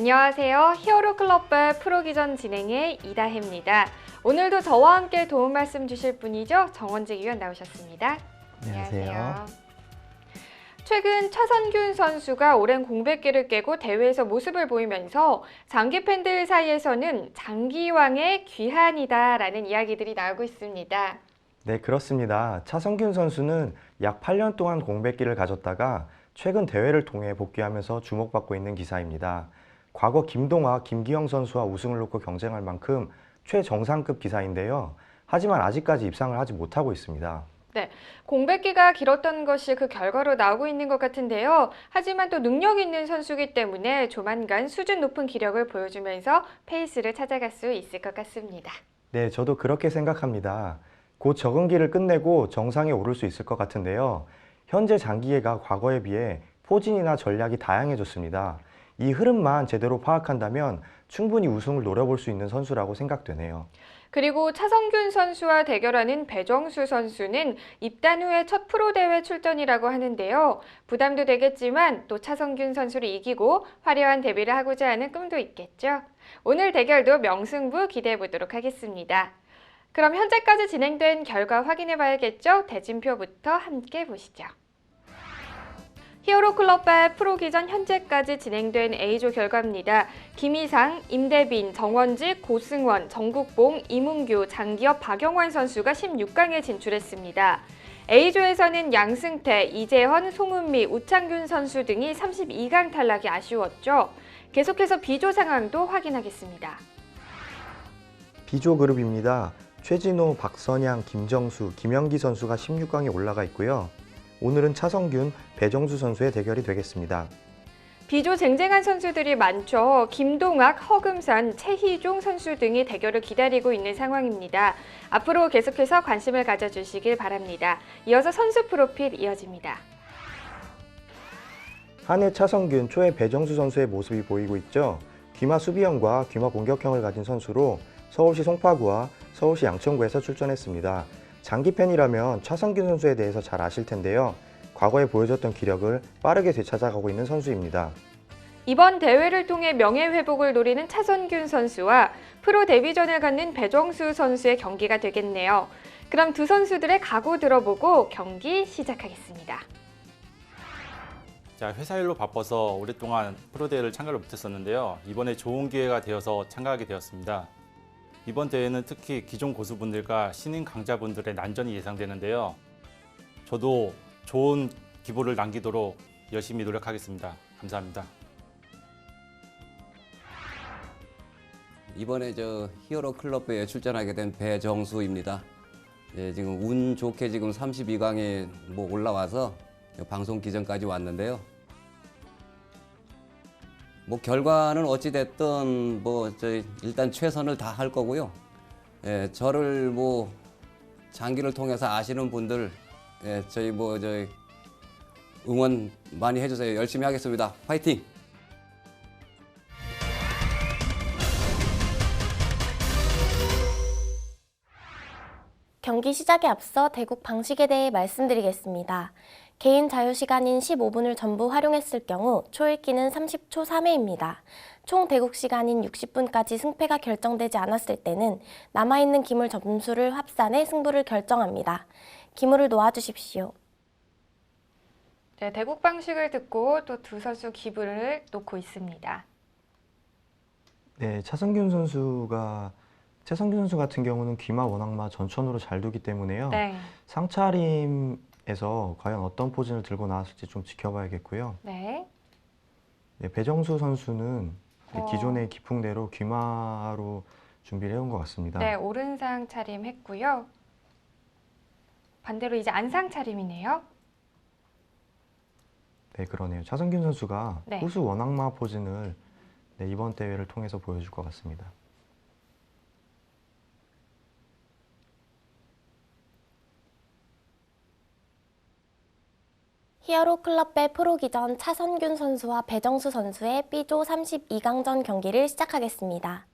안녕하세요. 히어로 클럽배 프로기전 진행의 이다혜입니다. 오늘도 저와 함께 도움 말씀 주실 분이죠. 정원직 위원 나오셨습니다. 안녕하세요. 최근 차선균 선수가 오랜 공백기를 깨고 대회에서 모습을 보이면서 장기 팬들 사이에서는 장기왕의 귀한이다라는 이야기들이 나오고 있습니다. 네, 그렇습니다. 차성균 선수는 약 8년 동안 공백기를 가졌다가 최근 대회를 통해 복귀하면서 주목받고 있는 기사입니다. 과거 김동학, 김기영 선수와 우승을 놓고 경쟁할 만큼 최정상급 기사인데요. 하지만 아직까지 입상을 하지 못하고 있습니다. 네, 공백기가 길었던 것이 그 결과로 나오고 있는 것 같은데요. 하지만 또 능력 있는 선수이기 때문에 조만간 수준 높은 기력을 보여주면서 페이스를 찾아갈 수 있을 것 같습니다. 네, 저도 그렇게 생각합니다. 곧 적응기를 끝내고 정상에 오를 수 있을 것 같은데요. 현재 장기예가 과거에 비해 포진이나 전략이 다양해졌습니다. 이 흐름만 제대로 파악한다면 충분히 우승을 노려볼 수 있는 선수라고 생각되네요. 그리고 차성균 선수와 대결하는 배정수 선수는 입단 후에 첫 프로대회 출전이라고 하는데요. 부담도 되겠지만 또 차성균 선수를 이기고 화려한 데뷔를 하고자 하는 꿈도 있겠죠. 오늘 대결도 명승부 기대해 보도록 하겠습니다. 그럼 현재까지 진행된 결과 확인해 봐야겠죠? 대진표부터 함께 보시죠. 히어로 클럽배 프로기전 현재까지 진행된 A조 결과입니다. 김희상, 임대빈, 정원직, 고승원, 정국봉, 이문규, 장기엽, 박영환 선수가 16강에 진출했습니다. A조에서는 양승태, 이재헌, 송은미, 우창균 선수 등이 32강 탈락이 아쉬웠죠. 계속해서 B조 상황도 확인하겠습니다. B조 그룹입니다. 최진호, 박선양, 김정수, 김영기 선수가 16강에 올라가 있고요. 오늘은 차성균, 배정수 선수의 대결이 되겠습니다. B조 쟁쟁한 선수들이 많죠. 김동학, 허금산, 최희종 선수 등이 대결을 기다리고 있는 상황입니다. 앞으로 계속해서 관심을 가져주시길 바랍니다. 이어서 선수 프로필 이어집니다. 한해 차성균, 초에 배정수 선수의 모습이 보이고 있죠. 귀마 수비형과 귀마 공격형을 가진 선수로 서울시 송파구와 서울시 양천구에서 출전했습니다. 장기 팬이라면 차성균 선수에 대해서 잘 아실 텐데요. 과거에 보여줬던 기력을 빠르게 되찾아가고 있는 선수입니다. 이번 대회를 통해 명예회복을 노리는 차선균 선수와 프로 데뷔전을 갖는 배정수 선수의 경기가 되겠네요. 그럼 두 선수들의 각오 들어보고 경기 시작하겠습니다. 자, 회사 일로 바빠서 오랫동안 프로대회를 참가를 못했었는데요. 이번에 좋은 기회가 되어서 참가하게 되었습니다. 이번 대회는 특히 기존 고수분들과 신인 강자분들의 난전이 예상되는데요. 저도 좋은 기보를 남기도록 열심히 노력하겠습니다. 감사합니다. 이번에 히어로 클럽에 출전하게 된 배정수입니다. 지금 운 좋게 지금 32강에 올라와서 방송 기전까지 왔는데요. 결과는 어찌 됐든 일단 최선을 다할 거고요. 저를 장기를 통해서 아시는 분들 저희 응원 많이 해주세요. 열심히 하겠습니다. 화이팅! 경기 시작에 앞서 대국 방식에 대해 말씀드리겠습니다. 개인 자유시간인 15분을 전부 활용했을 경우 초읽기는 30초 3회입니다. 총 대국 시간인 60분까지 승패가 결정되지 않았을 때는 남아있는 기물 점수를 합산해 승부를 결정합니다. 기물을 놓아주십시오. 네, 대국 방식을 듣고 또 두 선수 기물을 놓고 있습니다. 네, 차성균 선수 같은 경우는 귀마 원악마 전천으로 잘 두기 때문에요. 네. 상차림에서 과연 어떤 포진을 들고 나왔을지 좀 지켜봐야겠고요. 네. 네, 배정수 선수는 기존의 기풍대로 귀마로 준비를 해온 것 같습니다. 네, 오른상 차림했고요. 반대로 이제 안상 차림이네요. 네, 그러네요. 차성균 선수가 네. 후수 원악마 포진을 이번 대회를 통해서 보여줄 것 같습니다. 히어로 클럽배 프로기전 차선균 선수와 배정수 선수의 B조 32강전 경기를 시작하겠습니다.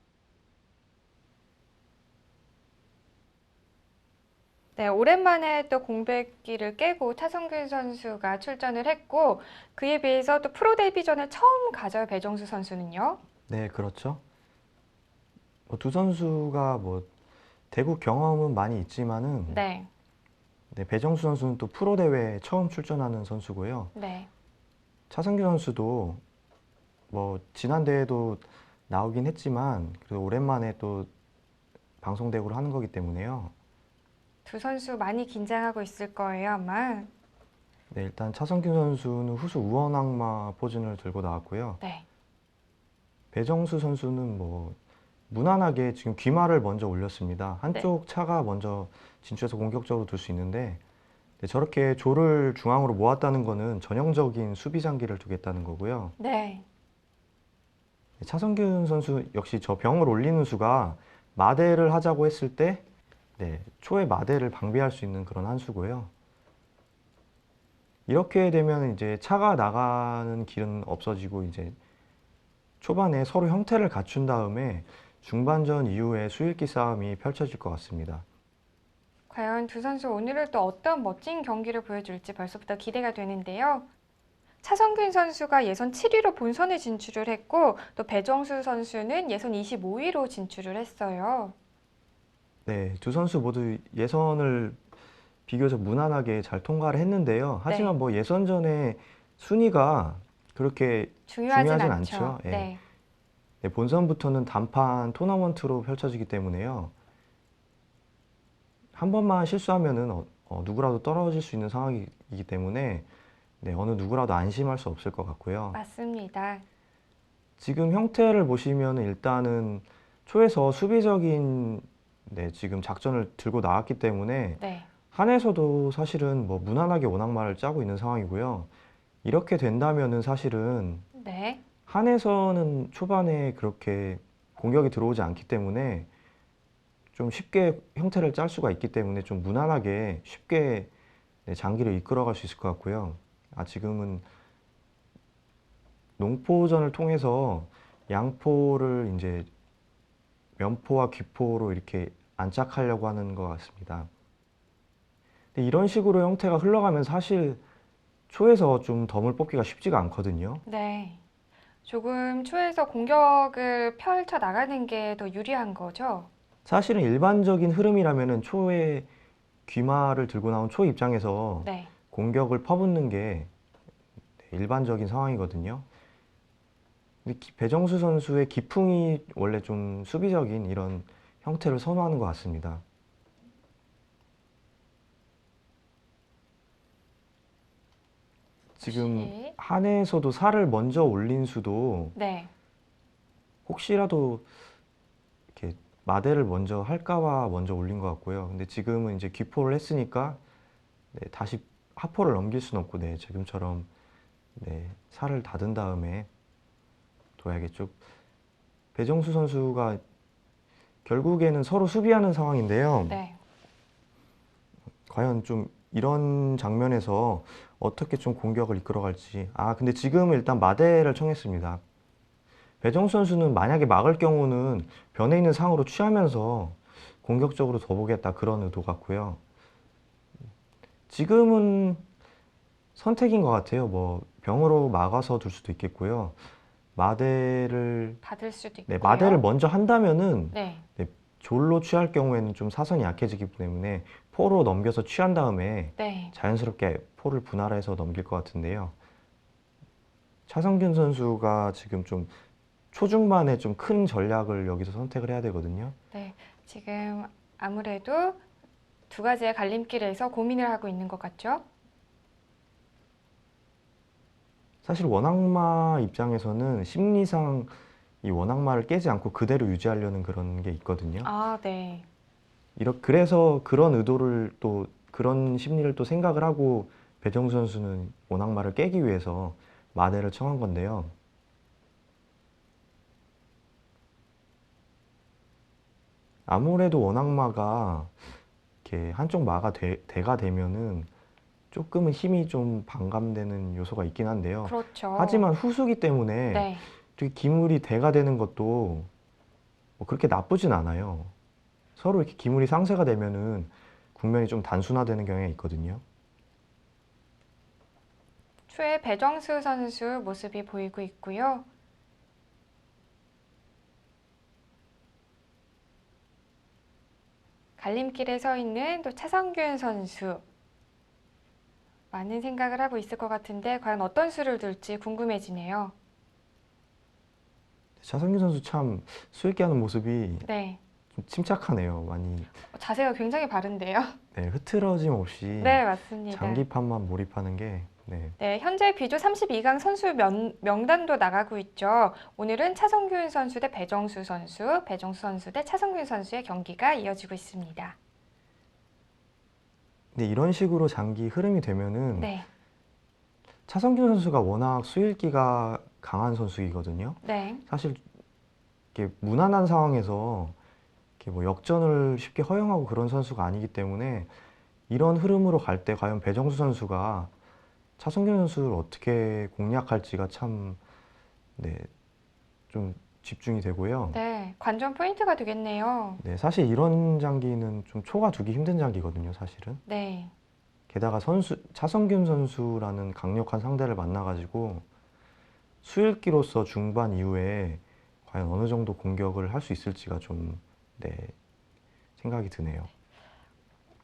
네, 오랜만에 또 공백기를 깨고 차성균 선수가 출전을 했고 그에 비해서 또 프로 데뷔전을 처음 가져요, 배정수 선수는요. 네, 그렇죠. 두 선수가 대구 경험은 많이 있지만은 네, 네, 배정수 선수는 또 프로 대회에 처음 출전하는 선수고요. 네. 차성규 선수도 지난 대회도 나오긴 했지만 그래도 오랜만에 또 방송 대구를 하는 거기 때문에요. 두 선수 많이 긴장하고 있을 거예요, 아마. 네, 일단 차성규 선수는 후수 우원악마 포진을 들고 나왔고요. 네, 배정수 선수는 무난하게 지금 귀마를 먼저 올렸습니다. 한쪽 차가 먼저 진출해서 공격적으로 둘 수 있는데 네, 저렇게 조를 중앙으로 모았다는 거는 전형적인 수비 장기를 두겠다는 거고요. 네, 차성균 선수 역시 저 병을 올리는 수가 마대를 하자고 했을 때 네, 초의 마대를 방비할 수 있는 그런 한 수고요. 이렇게 되면 이제 차가 나가는 길은 없어지고 이제 초반에 서로 형태를 갖춘 다음에 중반전 이후에 수일기 싸움이 펼쳐질 것 같습니다. 과연 두 선수 오늘은 또 어떤 멋진 경기를 보여줄지 벌써부터 기대가 되는데요. 차성균 선수가 예선 7위로 본선에 진출을 했고 또 배정수 선수는 예선 25위로 진출을 했어요. 네, 두 선수 모두 예선을 비교적 무난하게 잘 통과를 했는데요. 하지만 예선전에 순위가 그렇게 중요하진 중요하진 않죠. 않죠. 예. 네, 네, 본선부터는 단판 토너먼트로 펼쳐지기 때문에요. 한 번만 실수하면은 누구라도 떨어질 수 있는 상황이기 때문에 네, 어느 누구라도 안심할 수 없을 것 같고요. 맞습니다. 지금 형태를 보시면 일단은 초에서 수비적인 네, 지금 작전을 들고 나왔기 때문에 네, 한에서도 사실은 무난하게 오낙마를 짜고 있는 상황이고요. 이렇게 된다면은 사실은 네, 한에서는 초반에 그렇게 공격이 들어오지 않기 때문에 좀 쉽게 형태를 짤 수가 있기 때문에 좀 무난하게 쉽게 네, 장기를 이끌어갈 수 있을 것 같고요. 지금은 농포전을 통해서 양포를 이제 면포와 귀포로 이렇게 안착하려고 하는 것 같습니다. 근데 이런 식으로 형태가 흘러가면 사실 초에서 좀 덤을 뽑기가 쉽지가 않거든요. 네. 조금 초에서 공격을 펼쳐 나가는 게 더 유리한 거죠? 사실은 일반적인 흐름이라면은 초에 귀마를 들고 나온 초 입장에서 네, 공격을 퍼붓는 게 일반적인 상황이거든요. 근데 배정수 선수의 기풍이 원래 좀 수비적인 이런 형태를 선호하는 것 같습니다. 지금 혹시? 한에서도 살을 먼저 올린 수도 네, 혹시라도 이렇게 마대를 먼저 할까봐 먼저 올린 것 같고요. 근데 지금은 이제 귀포를 했으니까 네, 다시 하포를 넘길 수는 없고 네, 지금처럼 네, 살을 닫은 다음에 둬야겠죠. 배정수 선수가 결국에는 서로 수비하는 상황인데요. 네. 과연 좀 이런 장면에서 어떻게 좀 공격을 이끌어갈지. 근데 지금 일단 마대를 청했습니다. 배정수 선수는 만약에 막을 경우는 변해 있는 상으로 취하면서 공격적으로 더 보겠다 그런 의도 같고요. 지금은 선택인 것 같아요. 병으로 막아서 둘 수도 있겠고요. 마대를 받을 수도 네, 있고요. 마대를 먼저 한다면은 네, 네, 졸로 취할 경우에는 좀 사선이 약해지기 때문에 포로 넘겨서 취한 다음에 네. 자연스럽게 포를 분할해서 넘길 것 같은데요. 차성균 선수가 지금 좀 초중반에 좀 큰 전략을 여기서 선택을 해야 되거든요. 네, 지금 아무래도 두 가지의 갈림길에서 고민을 하고 있는 것 같죠? 사실 원악마 입장에서는 심리상 이 원악마를 깨지 않고 그대로 유지하려는 그런 게 있거든요. 네. 그래서 그런 의도를 또 그런 심리를 또 생각을 하고 배정수 선수는 원악마를 깨기 위해서 마대를 청한 건데요. 아무래도 원악마가 이렇게 한쪽 마가 대가 되면은 조금은 힘이 좀 반감되는 요소가 있긴 한데요. 그렇죠. 하지만 후수기 때문에 네, 되게 기물이 대가 되는 것도 그렇게 나쁘진 않아요. 서로 이렇게 기물이 상쇄가 되면은 국면이 좀 단순화되는 경향이 있거든요. 초에 배정수 선수 모습이 보이고 있고요. 갈림길에 서 있는 또 차성균 선수. 많은 생각을 하고 있을 것 같은데 과연 어떤 수를 둘지 궁금해지네요. 차성균 선수 참 수있게 하는 모습이 네, 좀 침착하네요. 많이 자세가 굉장히 바른데요. 네, 흐트러짐 없이 네, 맞습니다. 장기판만 몰입하는 게 네, 네, 현재 비조 32강 선수 명단도 나가고 있죠. 오늘은 차성균 선수 대 배정수 선수, 배정수 선수 대 차성균 선수의 경기가 이어지고 있습니다. 근데 이런 식으로 장기 흐름이 되면은 네, 차성균 선수가 워낙 수일기가 강한 선수이거든요. 네, 사실 이렇게 무난한 상황에서 이렇게 뭐 역전을 쉽게 허용하고 그런 선수가 아니기 때문에 이런 흐름으로 갈 때 과연 배정수 선수가 차성균 선수를 어떻게 공략할지가 참 네, 좀 집중이 되고요. 네, 관전 포인트가 되겠네요. 네, 사실 이런 장기는 좀 초가 두기 힘든 장기거든요, 사실은. 네, 게다가 차성균 선수라는 강력한 상대를 만나가지고 수일기로서 중반 이후에 과연 어느 정도 공격을 할 수 있을지가 좀 네, 생각이 드네요.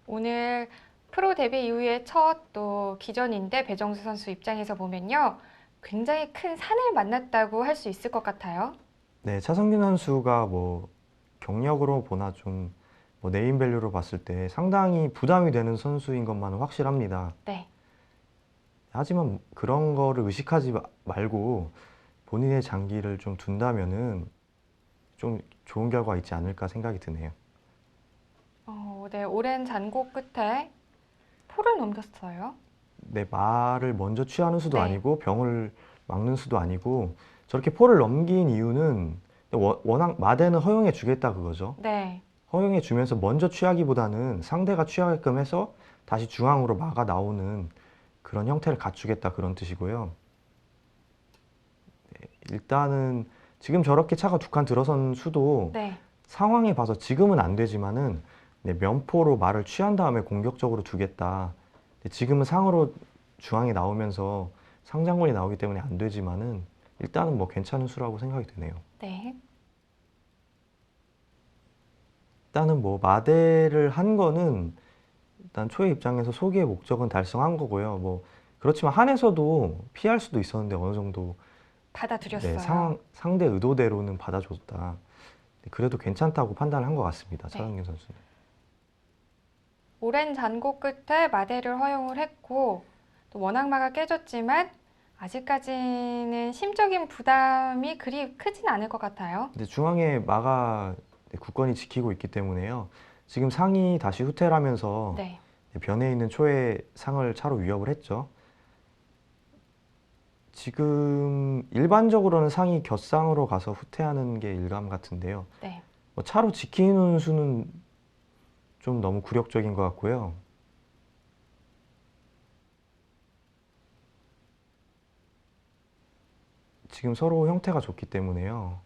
오늘 프로 데뷔 이후에 첫 또 기전인데 배정수 선수 입장에서 보면요. 굉장히 큰 산을 만났다고 할 수 있을 것 같아요. 네, 차성균 선수가 뭐 경력으로 보나 좀 뭐 네임밸류로 봤을 때 상당히 부담이 되는 선수인 것만은 확실합니다. 네, 하지만 그런 거를 의식하지 말고 본인의 장기를 좀 둔다면은 좀 좋은 결과가 있지 않을까 생각이 드네요. 네, 오랜 잔고 끝에 포를 넘겼어요. 네, 말을 먼저 취하는 수도 네. 아니고 병을 막는 수도 아니고 저렇게 포를 넘긴 이유는 워낙 마대는 허용해 주겠다 그거죠. 네, 허용해 주면서 먼저 취하기보다는 상대가 취하게끔 해서 다시 중앙으로 막아 나오는 그런 형태를 갖추겠다 그런 뜻이고요. 네, 일단은 지금 저렇게 차가 두 칸 들어선 수도 네, 상황에 봐서 지금은 안 되지만은 네, 면포로 말을 취한 다음에 공격적으로 두겠다. 지금은 상으로 중앙에 나오면서 상장군이 나오기 때문에 안 되지만은 일단은 뭐 괜찮은 수라고 생각이 드네요. 네, 일단은 뭐 마대를 한 거는 일단 초의 입장에서 소기의 목적은 달성한 거고요. 뭐 그렇지만 한에서도 피할 수도 있었는데 어느 정도 받아들였어요. 네, 상대 의도대로는 받아줬다. 그래도 괜찮다고 판단을 한 것 같습니다. 네. 차성균 선수는. 오랜 잔고 끝에 마대를 허용을 했고 또 원악마가 깨졌지만 아직까지는 심적인 부담이 그리 크진 않을 것 같아요. 근데 중앙에 마가 굳건히 지키고 있기 때문에요. 지금 상이 다시 후퇴를 하면서 네, 변해 있는 초의 상을 차로 위협을 했죠. 지금 일반적으로는 상이 곁상으로 가서 후퇴하는 게 일감 같은데요. 네, 뭐 차로 지키는 수는 좀 너무 굴욕적인 것 같고요. 지금 서로 형태가 좋기 때문에요.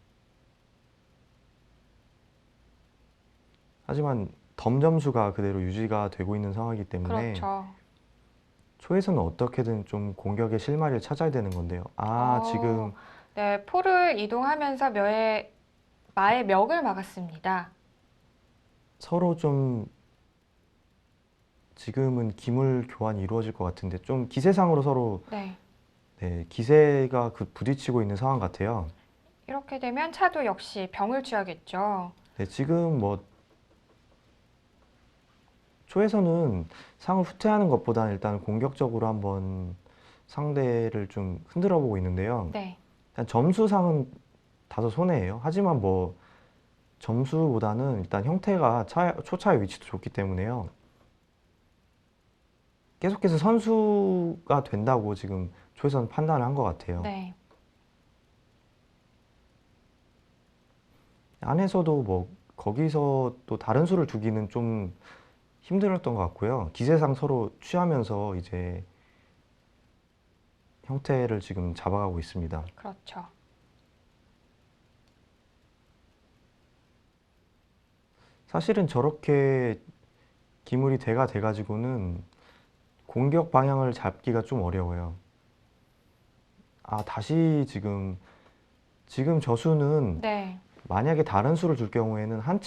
하지만 덤 점수가 그대로 유지가 되고 있는 상황이기 때문에 그렇죠. 초에서는 어떻게든 좀 공격의 실마리를 찾아야 되는 건데요. 지금 네, 포를 이동하면서 마의 멱을 막았습니다. 서로 좀 지금은 기물 교환이 이루어질 것 같은데 좀 기세상으로 서로 네, 네, 기세가 부딪히고 있는 상황 같아요. 이렇게 되면 차도 역시 병을 취하겠죠. 네, 지금 뭐 초에서는 상을 후퇴하는 것보다는 일단 공격적으로 한번 상대를 좀 흔들어 보고 있는데요. 네, 일단 점수상은 다소 손해예요. 하지만 뭐 점수보다는 일단 형태가 초차의 위치도 좋기 때문에요. 계속해서 선수가 된다고 지금 초에서는 판단을 한 것 같아요. 네, 안에서도 뭐 거기서 또 다른 수를 두기는 좀 힘들었던 것 같고요. 기세상 서로 취하면서 이제 형태를 지금 잡아가고 있습니다. 그렇죠. 사실은 저렇게 기물이 대가 돼가지고는 공격 방향을 잡기가 좀 어려워요. 다시 지금 저 수는 네, 만약에 다른 수를 둘 경우에는 한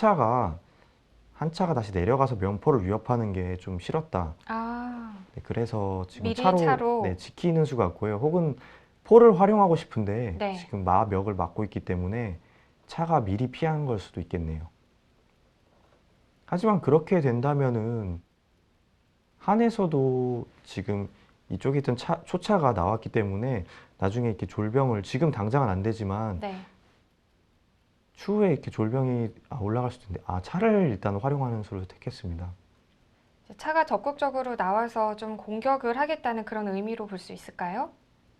한차가 다시 내려가서 면포를 위협하는 게 좀 싫었다. 아, 네, 그래서 지금 미리 차로, 차로. 네, 지키는 수 같고요. 혹은 포를 활용하고 싶은데 네. 지금 마벽을 막고 있기 때문에 차가 미리 피한 걸 수도 있겠네요. 하지만 그렇게 된다면은 한에서도 지금 이쪽에 있던 초차가 나왔기 때문에 나중에 이렇게 졸병을 지금 당장은 안 되지만 네. 추후에 이렇게 졸병이 올라갈 수도 있는데 차를 일단 활용하는 수를 택했습니다. 이제 차가 적극적으로 나와서 좀 공격을 하겠다는 그런 의미로 볼 수 있을까요?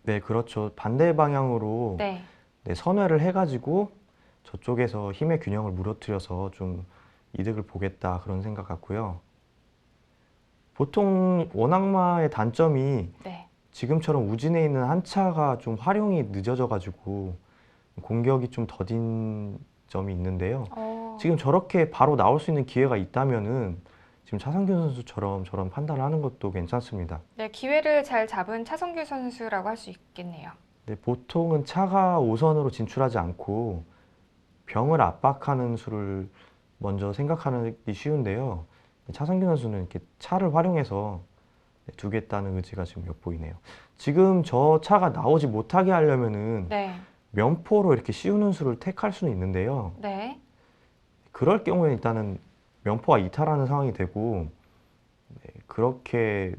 네, 그렇죠. 반대 방향으로 네. 네, 선회를 해가지고 저쪽에서 힘의 균형을 무너뜨려서 좀 이득을 보겠다 그런 생각 같고요. 보통 원악마의 단점이 네. 지금처럼 우진에 있는 한 차가 좀 활용이 늦어져가지고 공격이 좀 더딘 점이 있는데요. 지금 저렇게 바로 나올 수 있는 기회가 있다면은 지금 차성균 선수처럼 저런 판단을 하는 것도 괜찮습니다. 네, 기회를 잘 잡은 차성규 선수라고 할 수 있겠네요. 근데 보통은 차가 5선으로 진출하지 않고 병을 압박하는 수를 먼저 생각하기 쉬운데요. 차성균 선수는 이렇게 차를 활용해서 두겠다는 의지가 지금 엿보이네요. 지금 저 차가 나오지 못하게 하려면은 네. 면포로 이렇게 씌우는 수를 택할 수는 있는데요. 네. 그럴 경우에 일단은 면포가 이탈하는 상황이 되고 그렇게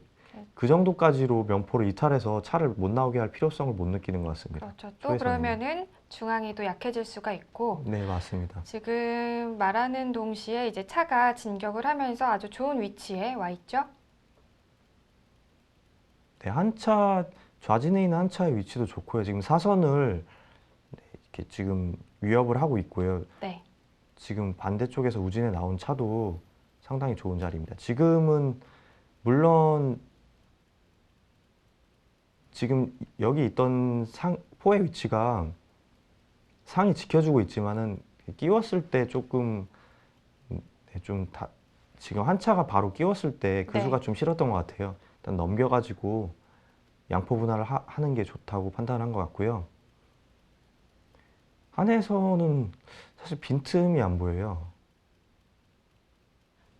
그 정도까지로 면포를 이탈해서 차를 못 나오게 할 필요성을 못 느끼는 것 같습니다. 그렇죠. 또 초에서는. 그러면은 중앙이 또 약해질 수가 있고 네, 맞습니다. 지금 말하는 동시에 이제 차가 진격을 하면서 아주 좋은 위치에 와 있죠. 네, 한차 좌진에 있는 한 차의 위치도 좋고요. 지금 사선을 이렇게 지금 위협을 하고 있고요. 네. 지금 반대쪽에서 우진에 나온 차도 상당히 좋은 자리입니다. 지금은 물론 지금 여기 있던 포의 위치가 상이 지켜주고 있지만은 끼웠을 때 조금 지금 한 차가 바로 끼웠을 때 그 네. 수가 좀 싫었던 것 같아요. 일단 넘겨가지고 양포 분할을 하는 게 좋다고 판단한 것 같고요. 한에서는 사실 빈틈이 안 보여요.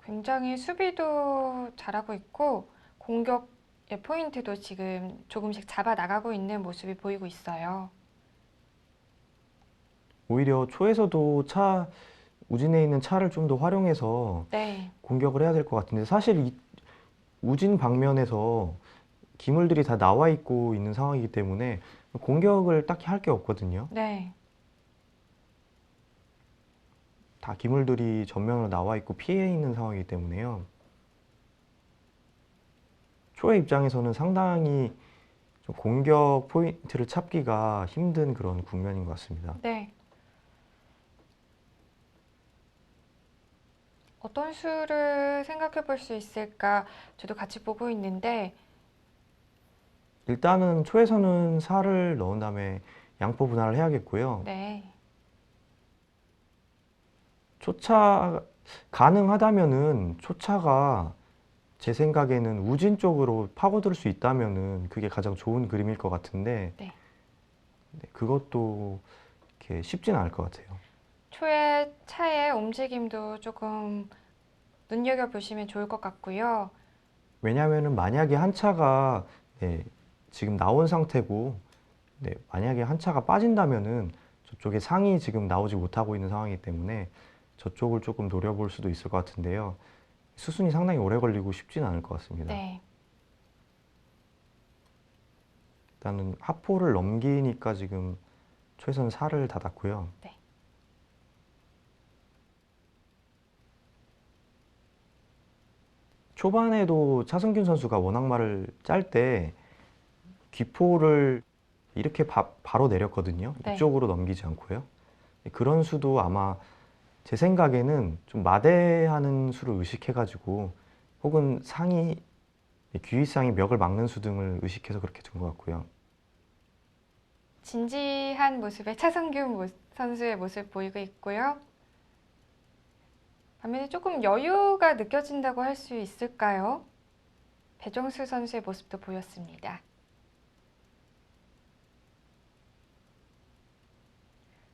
굉장히 수비도 잘하고 있고 공격의 포인트도 지금 조금씩 잡아 나가고 있는 모습이 보이고 있어요. 오히려 초에서도 우진에 있는 차를 좀 더 활용해서 네. 공격을 해야 될 것 같은데 사실 이 우진 방면에서 기물들이 다 나와 있고 있는 상황이기 때문에 공격을 딱히 할 게 없거든요. 네. 다 기물들이 전면으로 나와 있고 피해 있는 상황이기 때문에요. 초의 입장에서는 상당히 좀 공격 포인트를 찾기가 힘든 그런 국면인 것 같습니다. 네. 어떤 수를 생각해 볼 수 있을까? 저도 같이 보고 있는데 일단은 초에서는 살을 넣은 다음에 양포 분할을 해야겠고요. 네. 초차 가능하다면은 초차가 제 생각에는 우진 쪽으로 파고들 수 있다면은 그게 가장 좋은 그림일 것 같은데 네. 그것도 이렇게 쉽지는 않을 것 같아요. 초의 차의 움직임도 조금 눈여겨보시면 좋을 것 같고요. 왜냐하면은 만약에 한 차가 지금 나온 상태고 만약에 한 차가 빠진다면은 저쪽에 상이 지금 나오지 못하고 있는 상황이기 때문에 저쪽을 조금 노려볼 수도 있을 것 같은데요. 수순이 상당히 오래 걸리고 쉽지는 않을 것 같습니다. 네. 일단은 하포를 넘기니까 지금 초에서는 살을 닫았고요. 네. 초반에도 차승균 선수가 원악마를 짤 때 귀포를 이렇게 바로 내렸거든요. 네. 이쪽으로 넘기지 않고요. 그런 수도 아마 제 생각에는 좀 마대하는 수를 의식해가지고 혹은 귀윗상이 멱을 막는 수 등을 의식해서 그렇게 둔 것 같고요. 진지한 모습의 차성균 선수의 모습 보이고 있고요. 반면에 조금 여유가 느껴진다고 할 수 있을까요? 배정수 선수의 모습도 보였습니다.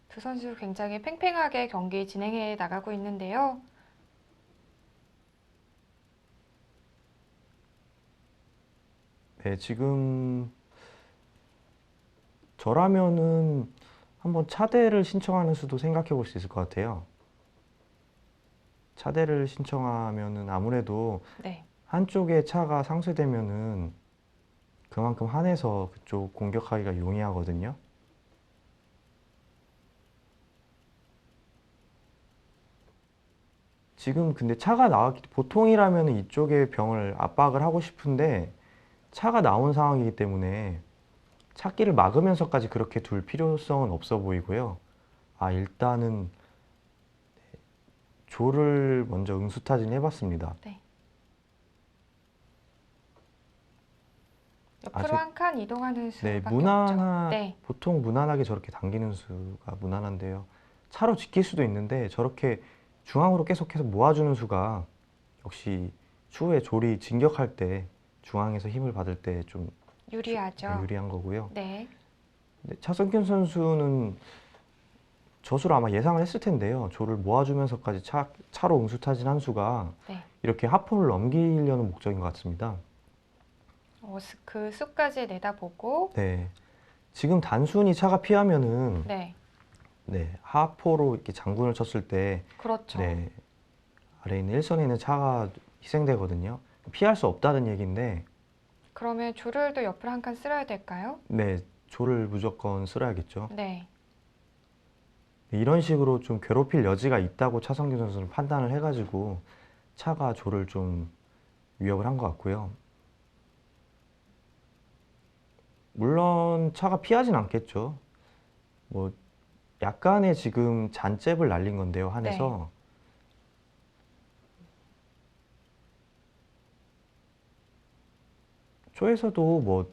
두 선수 굉장히 팽팽하게 경기 진행해 나가고 있는데요. 네, 지금 저라면은 한번 차대를 신청하는 수도 생각해 볼 수 있을 것 같아요. 차대를 신청하면은 아무래도 네. 한쪽에 차가 상쇄되면은 그만큼 한해서 그쪽 공격하기가 용이하거든요. 지금 근데 차가 나왔기 보통이라면 이쪽에 병을 압박을 하고 싶은데 차가 나온 상황이기 때문에 차길을 막으면서까지 그렇게 둘 필요성은 없어 보이고요. 일단은 조를 먼저 응수타진 해봤습니다. 네. 아직- 옆으로 한 칸 이동하는 네, 수밖에 없죠. 무난한, 네. 보통 무난하게 저렇게 당기는 수가 무난한데요. 차로 지킬 수도 있는데 저렇게 중앙으로 계속해서 모아주는 수가 역시 추후에 조리 진격할 때 중앙에서 힘을 받을 때 좀 유리하죠. 유리한 거고요. 네. 네, 차성균 선수는 저수를 아마 예상을 했을 텐데요. 조를 모아주면서까지 차로 응수타진 한 수가 네. 이렇게 하포를 넘기려는 목적인 것 같습니다. 그 수까지 내다보고 네. 지금 단순히 차가 피하면은 네. 네, 하포로 이렇게 장군을 쳤을 때 그렇죠. 네, 아래에 있는 일선에 있는 차가 희생되거든요. 피할 수 없다는 얘기인데 그러면 조를 또 옆으로 한 칸 쓸어야 될까요? 네, 조를 무조건 쓸어야겠죠. 네. 이런 식으로 좀 괴롭힐 여지가 있다고 차성균 선수는 판단을 해가지고 차가 조를 좀 위협을 한 것 같고요. 물론 차가 피하진 않겠죠. 뭐 약간의 지금 잔잽을 날린 건데요, 한에서. 조에서도 뭐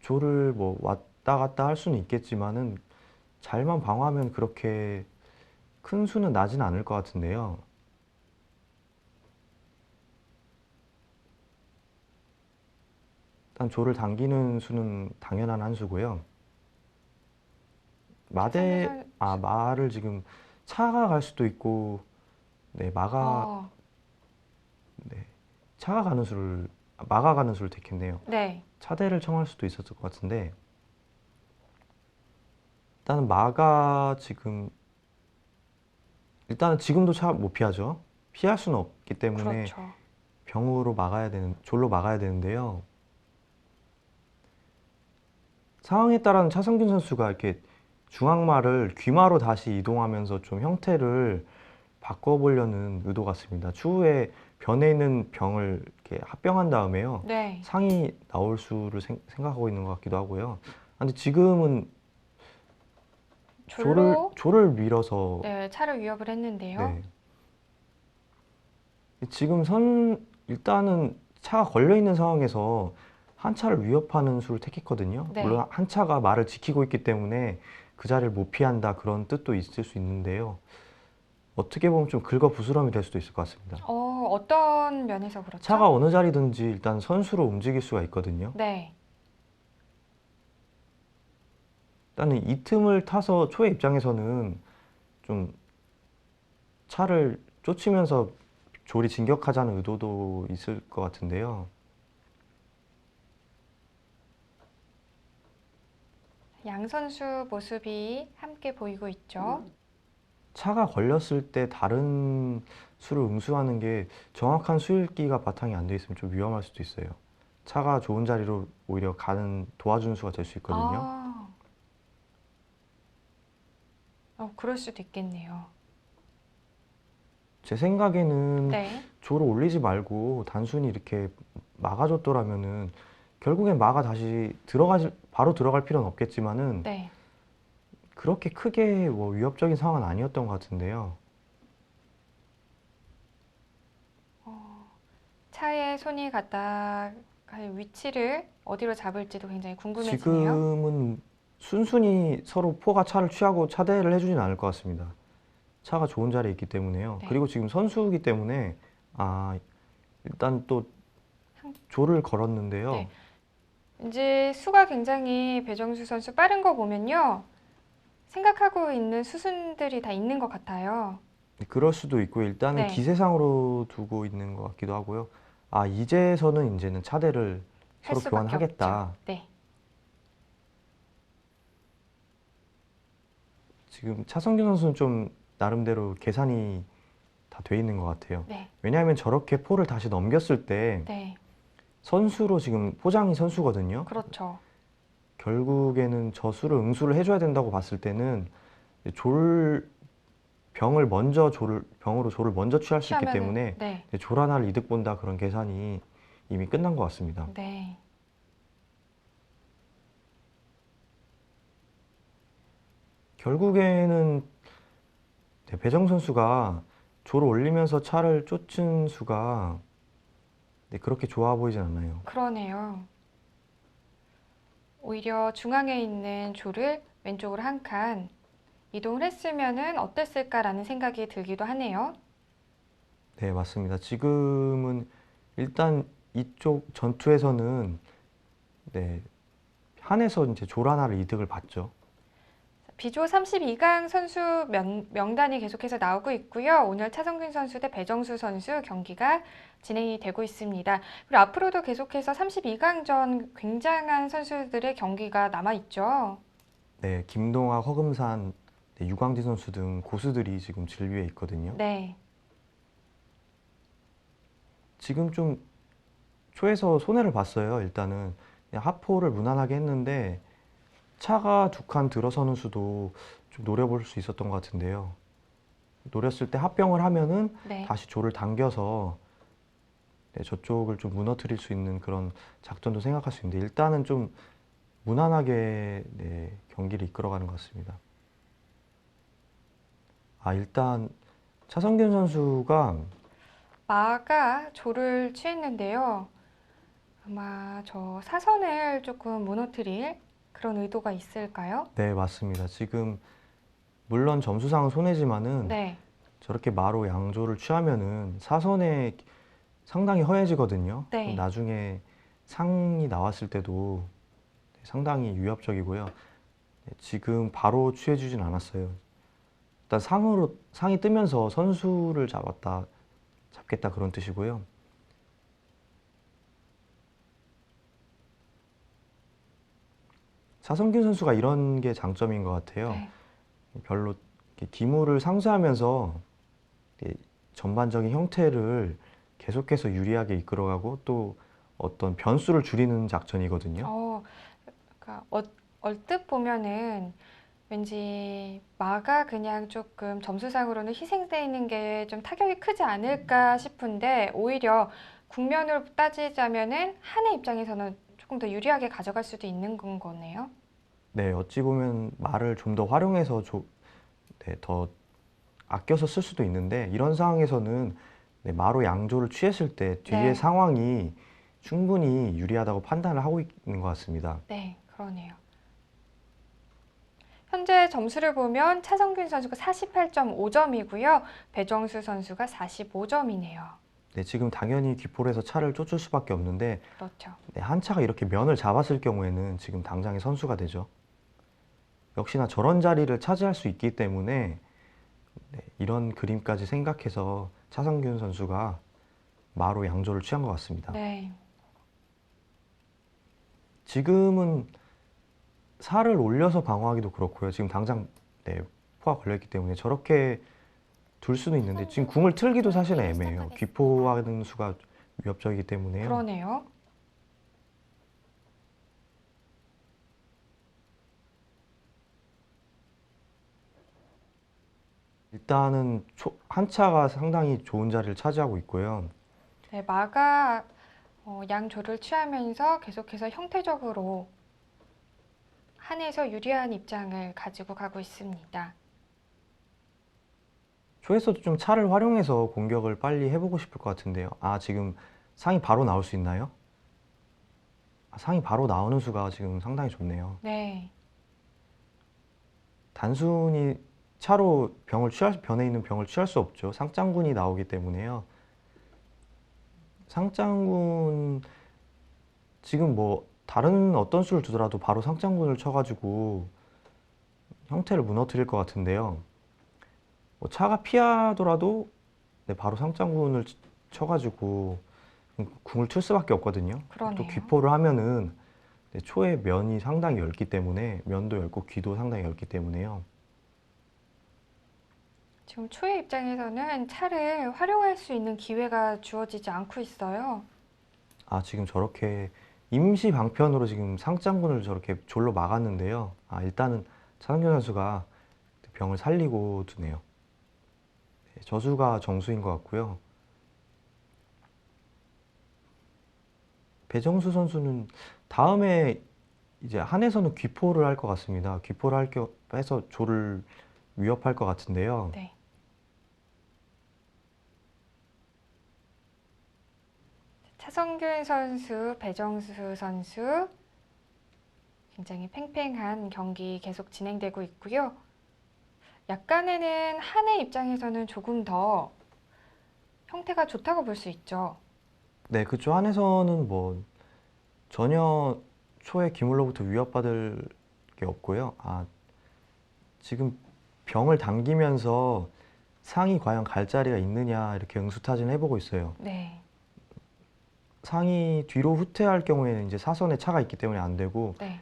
조를 뭐 왔다 갔다 할 수는 있겠지만은 잘만 방어하면 그렇게 큰 수는 나진 않을 것 같은데요. 일단 조를 당기는 수는 당연한 한 수고요. 말을 지금 차가 갈 수도 있고, 네, 네, 차가 가는 수를, 막아가는 수를 택했네요. 네. 차대를 청할 수도 있었을 것 같은데, 일단은 지금도 차 못 피하죠. 피할 수는 없기 때문에 그렇죠. 졸로 막아야 되는데요. 상황에 따라는 차성균 선수가 이렇게 중앙마를 귀마로 다시 이동하면서 좀 형태를 바꿔보려는 의도 같습니다. 추후에 변에 있는 병을 이렇게 합병한 다음에요. 네. 상이 나올 수를 생각하고 있는 것 같기도 하고요. 근데 지금은 조를 밀어서 네, 차를 위협을 했는데요. 네. 지금 일단은 차가 걸려 있는 상황에서 한 차를 위협하는 수를 택했거든요. 네. 물론 한 차가 말을 지키고 있기 때문에 그 자리를 못 피한다 그런 뜻도 있을 수 있는데요. 어떻게 보면 좀 긁어부스럼이 될 수도 있을 것 같습니다. 어떤 면에서 그렇죠? 차가 어느 자리든지 일단 선수로 움직일 수가 있거든요. 네. 일단은 이 틈을 타서 초의 입장에서는 좀 차를 쫓으면서 조리 진격하자는 의도도 있을 것 같은데요. 양 선수 모습이 함께 보이고 있죠. 차가 걸렸을 때 다른 수를 응수하는 게 정확한 수읽기가 바탕이 안 돼 있으면 좀 위험할 수도 있어요. 차가 좋은 자리로 오히려 도와주는 수가 될 수 있거든요. 그럴 수도 있겠네요. 제 생각에는 네. 조를 올리지 말고 단순히 이렇게 막아줬더라면은 결국엔 마가 다시 바로 들어갈 필요는 없겠지만은 네. 그렇게 크게 뭐 위협적인 상황은 아니었던 것 같은데요. 차에 손이 갔다 갈 위치를 어디로 잡을지도 굉장히 궁금해지네요. 지금은 순순히 서로 포가 차를 취하고 차대를 해주진 않을 것 같습니다. 차가 좋은 자리에 있기 때문에요. 네. 그리고 지금 선수이기 때문에 일단 또 조를 걸었는데요. 네. 이제 수가 굉장히 배정수 선수 빠른 거 보면요. 생각하고 있는 수순들이 다 있는 것 같아요. 그럴 수도 있고 일단은 네. 기세상으로 두고 있는 것 같기도 하고요. 아, 이제는 차대를 할 서로 수밖에 교환하겠다. 없죠. 네. 지금 차성균 선수는 좀 나름대로 계산이 다 돼 있는 것 같아요. 네. 왜냐하면 저렇게 포를 다시 넘겼을 때 네. 선수로 지금 포장이 선수거든요. 그렇죠. 결국에는 저 수를 응수를 해줘야 된다고 봤을 때는 병으로 조를 먼저 취할 수 있기 취하면은- 때문에 네. 졸 하나를 이득 본다 그런 계산이 이미 끝난 것 같습니다. 네. 결국에는 배정 선수가 조를 올리면서 차를 쫓은 수가 그렇게 좋아 보이진 않아요. 그러네요. 오히려 중앙에 있는 조를 왼쪽으로 한 칸 이동을 했으면은 어땠을까라는 생각이 들기도 하네요. 네, 맞습니다. 지금은 일단 이쪽 전투에서는 한에서 이제 졸 하나를 이득을 봤죠. 비조 32강 선수 명단이 계속해서 나오고 있고요. 오늘 차성균 선수 대 배정수 선수 경기가 진행이 되고 있습니다. 그리고 앞으로도 계속해서 32강전 굉장한 선수들의 경기가 남아 있죠. 네, 김동학, 허금산, 유광지 선수 등 고수들이 지금 진위에 있거든요. 네. 지금 좀 초에서 손해를 봤어요. 일단은 그냥 하포를 무난하게 했는데 차가 두 칸 들어서는 수도 좀 노려볼 수 있었던 것 같은데요. 노렸을 때 합병을 하면은 네. 다시 조를 당겨서 저쪽을 좀 무너뜨릴 수 있는 그런 작전도 생각할 수 있는데 일단은 좀 무난하게 경기를 이끌어가는 것 같습니다. 아, 일단 차성균 선수가 마가 조를 취했는데요. 아마 저 사선을 조금 무너뜨릴 그런 의도가 있을까요? 네, 맞습니다. 지금 물론 점수상은 손해지만은 네. 저렇게 마로 양조를 취하면은 사선에 상당히 허해지거든요. 네. 그럼 나중에 상이 나왔을 때도 상당히 위협적이고요. 지금 바로 취해주진 않았어요. 일단 상이 뜨면서 선수를 잡겠다 그런 뜻이고요. 차성균 선수가 이런 게 장점인 것 같아요. 네. 별로 이렇게 기물을 상쇄하면서 전반적인 형태를 계속해서 유리하게 이끌어가고 또 어떤 변수를 줄이는 작전이거든요. 그러니까 얼뜻 보면은 왠지 마가 그냥 조금 점수상으로는 희생되어 있는 게 좀 타격이 크지 않을까 싶은데 오히려 국면으로 따지자면은 한의 입장에서는 조금 더 유리하게 가져갈 수도 있는 건 거네요. 네, 어찌 보면 말을 좀 더 활용해서 더 아껴서 쓸 수도 있는데 이런 상황에서는 마로 양조를 취했을 때 뒤에 네. 상황이 충분히 유리하다고 판단을 하고 있는 것 같습니다. 네, 그러네요. 현재 점수를 보면 차성균 선수가 48.5점이고요. 배정수 선수가 45점이네요. 네, 지금 당연히 귀폴에서 차를 쫓을 수밖에 없는데 그렇죠. 한 차가 이렇게 면을 잡았을 경우에는 지금 당장의 선수가 되죠. 역시나 저런 자리를 차지할 수 있기 때문에 이런 그림까지 생각해서 차성균 선수가 마로 양조를 취한 것 같습니다. 네. 지금은 살을 올려서 방어하기도 그렇고요. 지금 당장 포가 걸려있기 때문에 저렇게 둘 수도 있는데 지금 궁을 틀기도 사실은 애매해요. 귀포하는 수가 위협적이기 때문에요. 그러네요. 일단은 한 차가 상당히 좋은 자리를 차지하고 있고요. 네, 마가 양조를 취하면서 계속해서 형태적으로 한에서 유리한 입장을 가지고 가고 있습니다. 초에서도 좀 차를 활용해서 공격을 빨리 해보고 싶을 것 같은데요. 아, 지금 상이 바로 나올 수 있나요? 아, 상이 바로 나오는 수가 지금 상당히 좋네요. 네. 단순히 차로 변에 있는 병을 취할 수 없죠. 상장군이 나오기 때문에요. 상장군 지금 뭐 다른 어떤 수를 두더라도 바로 상장군을 쳐가지고 형태를 무너뜨릴 것 같은데요. 뭐 차가 피하더라도 바로 상장군을 쳐가지고 궁을 틀 수밖에 없거든요. 또 그러네요. 귀포를 하면은 네, 초의 면이 상당히 얇기 때문에 면도 얇고 귀도 상당히 얇기 때문에요. 지금 초의 입장에서는 차를 활용할 수 있는 기회가 주어지지 않고 있어요. 아, 지금 저렇게 임시 방편으로 지금 상장군을 저렇게 졸로 막았는데요. 아, 일단은 차성균 선수가 병을 살리고 두네요. 네, 저수가 정수인 것 같고요. 배정수 선수는 다음에 이제 한에서는 귀포를 할 것 같습니다. 귀포를 해서 조를 위협할 것 같은데요. 네. 차성균 선수, 배정수 선수 굉장히 팽팽한 경기 계속 진행되고 있고요. 약간에는 한의 입장에서는 조금 더 형태가 좋다고 볼 수 있죠. 네, 그쪽 한에서는 뭐 전혀 초의 기물로부터 위협받을 게 없고요. 아, 지금 병을 당기면서 상이 과연 갈 자리가 있느냐 이렇게 응수타진을 해보고 있어요. 네, 상이 뒤로 후퇴할 경우에는 이제 사선에 차가 있기 때문에 안 되고 네,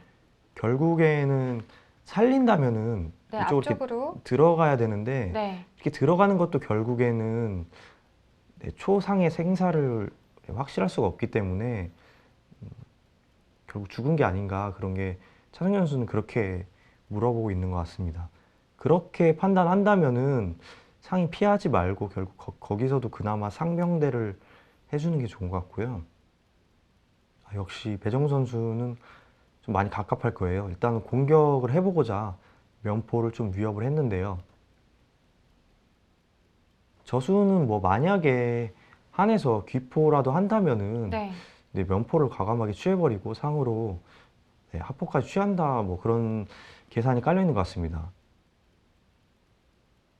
결국에는 살린다면은 네, 이쪽으로 이렇게 앞쪽으로. 들어가야 되는데 네, 이렇게 들어가는 것도 결국에는 네, 초상의 생사를 확실할 수가 없기 때문에 결국 죽은 게 아닌가 그런 게 차승현 선수는 그렇게 물어보고 있는 것 같습니다. 그렇게 판단한다면은 상이 피하지 말고 결국 거기서도 그나마 상병대를 해주는 게 좋은 것 같고요. 아, 역시 배정 선수는 좀 많이 갑갑할 거예요. 일단 공격을 해보고자 면포를 좀 위협을 했는데요. 저수는 뭐 만약에 한에서 귀포라도 한다면은 네. 네, 면포를 과감하게 취해버리고 상으로 네, 하포까지 취한다 뭐 그런 계산이 깔려 있는 것 같습니다.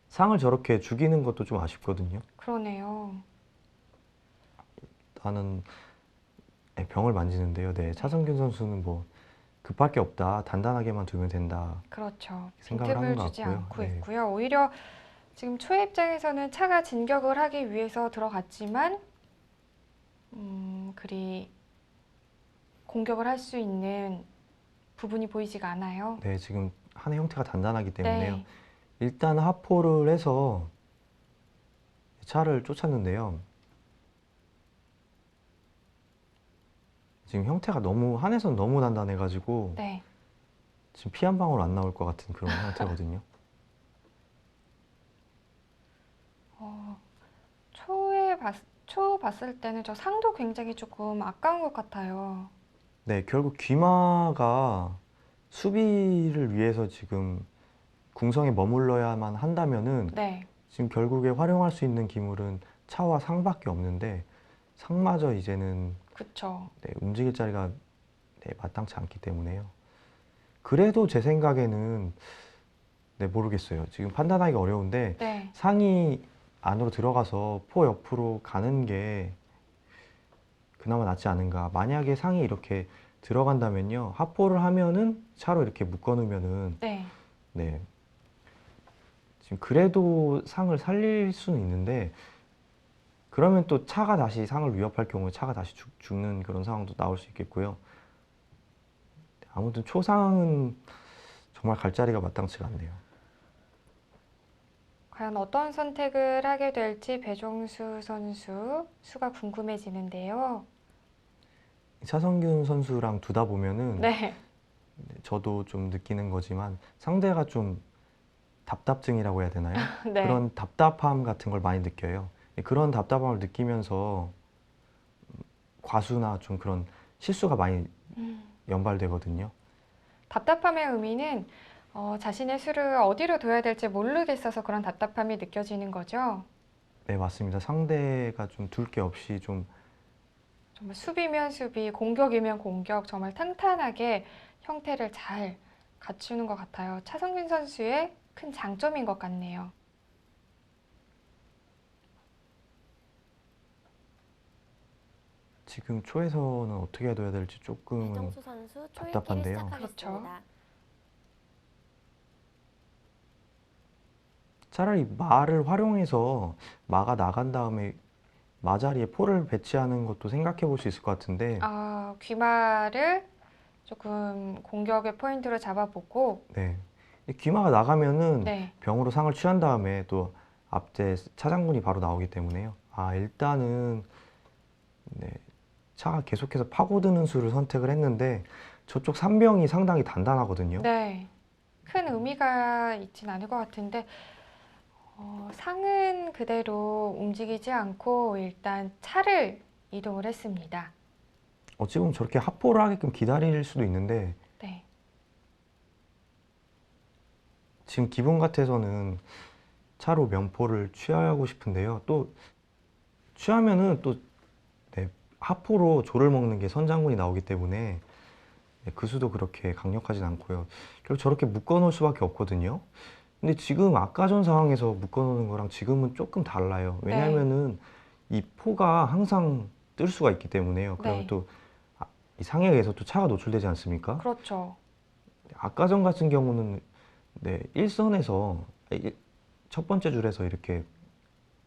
상을 저렇게 죽이는 것도 좀 아쉽거든요. 그러네요. 나는 네, 병을 만지는데요. 네, 차성균 선수는 뭐 급할 게 없다, 단단하게만 두면 된다 그렇죠. 생각을 하는 빈틈을 것 주지 같고요. 않고 네. 있고요. 오히려 지금 초의 입장에서는 차가 진격을 하기 위해서 들어갔지만 그리 공격을 할 수 있는 부분이 보이지가 않아요. 네, 지금 한의 형태가 단단하기 때문에요. 네, 일단 하포를 해서 차를 쫓았는데요. 지금 형태가 너무 한에선 너무 단단해가지고 네. 지금 피 한 방울 안 나올 것 같은 그런 형태거든요. 초 봤을 때는 저 상도 굉장히 조금 아까운 것 같아요. 네, 결국 귀마가 수비를 위해서 지금 궁성에 머물러야만 한다면은 네, 지금 결국에 활용할 수 있는 기물은 차와 상밖에 없는데 상마저 이제는 그쵸. 네, 움직일 자리가 네, 마땅치 않기 때문에요. 그래도 제 생각에는 네, 모르겠어요. 지금 판단하기가 어려운데 네, 상이 안으로 들어가서 포 옆으로 가는 게 그나마 낫지 않은가. 만약에 상이 이렇게 들어간다면요. 하포를 하면은 차로 이렇게 묶어 놓으면은 네, 네. 지금 그래도 상을 살릴 수는 있는데 그러면 또 차가 다시 상을 위협할 경우에 차가 다시 죽는 그런 상황도 나올 수 있겠고요. 아무튼 초상은 정말 갈 자리가 마땅치가 않네요. 과연 어떤 선택을 하게 될지 배종수 선수 수가 궁금해지는데요. 차성균 선수랑 두다 보면은 네, 저도 좀 느끼는 거지만 상대가 좀 답답증이라고 해야 되나요? 네, 그런 답답함 같은 걸 많이 느껴요. 그런 답답함을 느끼면서 과수나 좀 그런 실수가 많이 연발되거든요. 답답함의 의미는 자신의 수를 어디로 둬야 될지 모르겠어서 그런 답답함이 느껴지는 거죠. 네, 맞습니다. 상대가 좀 둘 게 없이 좀 정말 수비면 수비, 공격이면 공격, 정말 탄탄하게 형태를 잘 갖추는 것 같아요. 차성균 선수의 큰 장점인 것 같네요. 지금 초에서는 어떻게 해둬야 될지 조금은 배정수 선수 초읽기를 답답한데요. 시작하겠습니다. 차라리 마를 활용해서 마가 나간 다음에 마자리에 포를 배치하는 것도 생각해 볼 수 있을 것 같은데, 귀마를 조금 공격의 포인트로 잡아보고, 네. 이 귀마가 나가면은 네, 병으로 상을 취한 다음에 또 앞제 차장군이 바로 나오기 때문에요. 일단은 네, 차가 계속해서 파고드는 수를 선택을 했는데 저쪽 산병이 상당히 단단하거든요. 네. 큰 의미가 있진 않을 것 같은데, 상은 그대로 움직이지 않고 일단 차를 이동을 했습니다. 어찌 보면 저렇게 합포를 하게끔 기다릴 수도 있는데 네, 지금 기분 같아서는 차로 면포를 취하고 싶은데요. 또 취하면은 또 네, 하포로 조를 먹는 게 선장군이 나오기 때문에 네, 그 수도 그렇게 강력하진 않고요. 결국 저렇게 묶어놓을 수밖에 없거든요. 근데 지금 아까 전 상황에서 묶어놓는 거랑 지금은 조금 달라요. 네, 왜냐하면은 이 포가 항상 뜰 수가 있기 때문에요. 그러면 네, 또 이 상해에 의해서 또 차가 노출되지 않습니까? 그렇죠. 아까 전 같은 경우는 네, 일선에서 첫 번째 줄에서 이렇게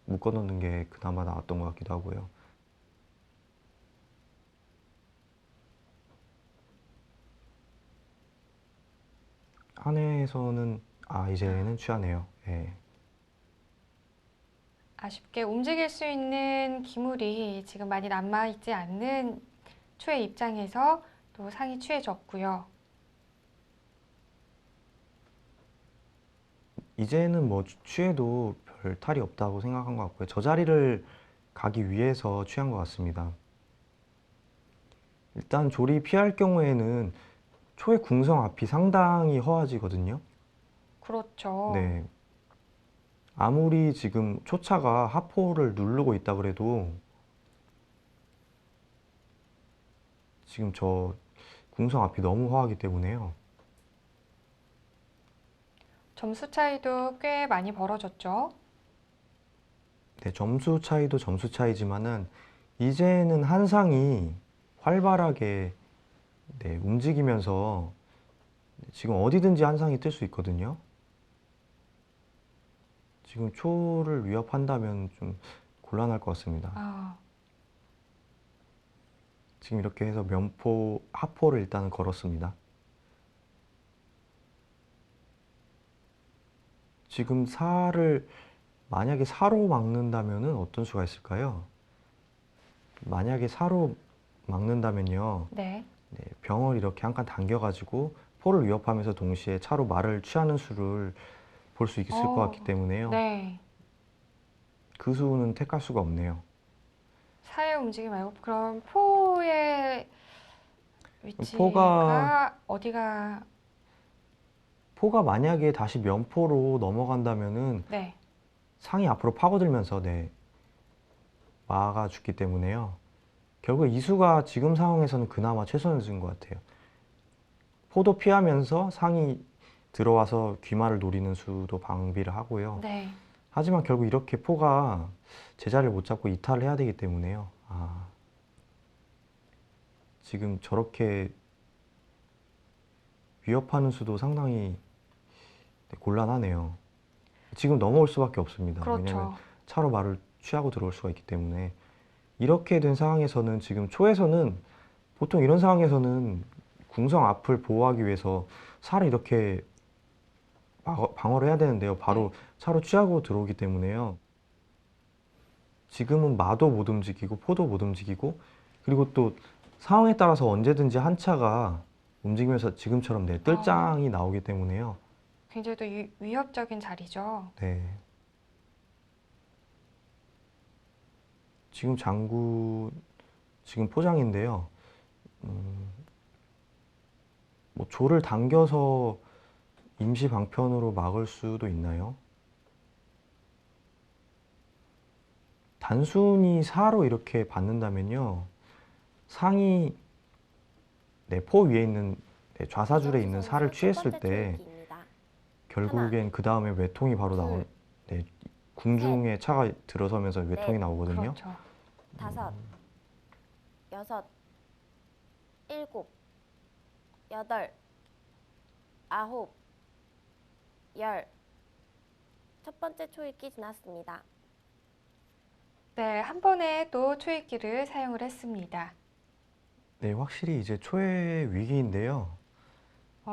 묶어놓는 게 그나마 나았던 것 같기도 하고요. 안에서는 이제는 취하네요. 예. 아쉽게 움직일 수 있는 기물이 지금 많이 남아있지 않는 초의 입장에서 또 상이 취해졌고요. 이제는 뭐 취해도 별 탈이 없다고 생각한 것 같고요. 저 자리를 가기 위해서 취한 것 같습니다. 일단 조리 피할 경우에는 초의 궁성 앞이 상당히 허하지거든요. 그렇죠. 네. 아무리 지금 초차가 하포를 누르고 있다 그래도 지금 저 궁성 앞이 너무 허하기 때문에요. 점수 차이도 꽤 많이 벌어졌죠. 네, 점수 차이도 점수 차이지만은 이제는 한 상이 활발하게 네, 움직이면서 지금 어디든지 한 상이 뜰 수 있거든요. 지금 초를 위협한다면 좀 곤란할 것 같습니다. 아, 지금 이렇게 해서 면포, 하포를 일단은 걸었습니다. 지금 사를 만약에 사로 막는다면은 어떤 수가 있을까요? 만약에 사로 막는다면요. 네. 네, 병을 이렇게 한 칸 당겨가지고 포를 위협하면서 동시에 차로 말을 취하는 수를 볼 수 있을 것 같기 때문에요. 네. 그 수는 택할 수가 없네요. 사의 움직임 말고 그럼 포의 포가 위치가 어디가 포가 만약에 다시 면포로 넘어간다면은 네. 상이 앞으로 파고들면서 네, 막아 죽기 때문에요. 결국 이수가 지금 상황에서는 그나마 최선을 쓴 것 같아요. 포도 피하면서 상이 들어와서 귀마를 노리는 수도 방비를 하고요. 네. 하지만 결국 이렇게 포가 제자리를 못 잡고 이탈을 해야 되기 때문에요. 지금 저렇게 위협하는 수도 상당히 곤란하네요. 지금 넘어올 수밖에 없습니다. 왜냐하면 그렇죠. 차로 말을 취하고 들어올 수가 있기 때문에 이렇게 된 상황에서는 지금 초에서는 보통 이런 상황에서는 궁성 앞을 보호하기 위해서 살을 이렇게 방어를 해야 되는데요. 바로 차로 취하고 들어오기 때문에요. 지금은 마도 못 움직이고 포도 못 움직이고 그리고 또 상황에 따라서 언제든지 한 차가 움직이면서 지금처럼 네, 뜰장이 나오기 때문에요. 굉장히 또 위협적인 자리죠. 네. 지금 장구 지금 포장인데요. 뭐 조를 당겨서 임시 방편으로 막을 수도 있나요? 단순히 사로 이렇게 받는다면요. 상이 네, 포 위에 있는 네, 좌사줄에 있는 살을 취했을 때 결국엔 그 다음에 외통이 바로 나온 네, 궁중에 차가 들어서면서 외통이 나오거든요. 그렇죠. 5, 6, 7, 8, 9, 10. 첫 번째 초읽기 지났습니다. 네, 한 번에 또 초읽기를 사용을 했습니다. 네, 확실히 이제 초의 위기인데요.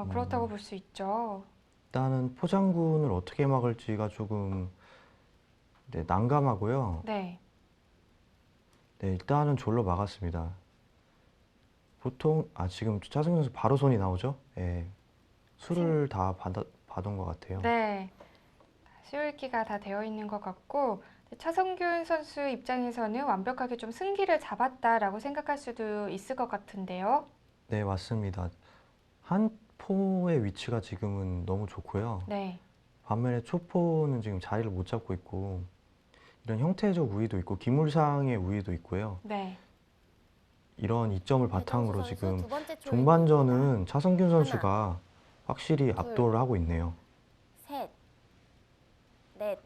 그렇다고 볼 수 있죠. 일단은 포장군을 어떻게 막을지가 조금 네, 난감하고요. 네, 네, 일단은 졸로 막았습니다. 보통 지금 차승균 선수 바로 손이 나오죠? 예, 수를 다 받은 것 같아요. 네. 초읽기가 다 되어 있는 것 같고 차성균 선수 입장에서는 완벽하게 좀 승기를 잡았다라고 생각할 수도 있을 것 같은데요. 네, 맞습니다. 한 포의 위치가 지금은 너무 좋고요. 네, 반면에 초포는 지금 자리를 못 잡고 있고 이런 형태적 우위도 있고 기물상의 우위도 있고요. 네, 이런 이점을 배정수 바탕으로 선수 지금 두 번째 초읽기입니다. 종반전은 차성균 선수가 확실히 둘. 압도를 하고 있네요. 셋, 넷,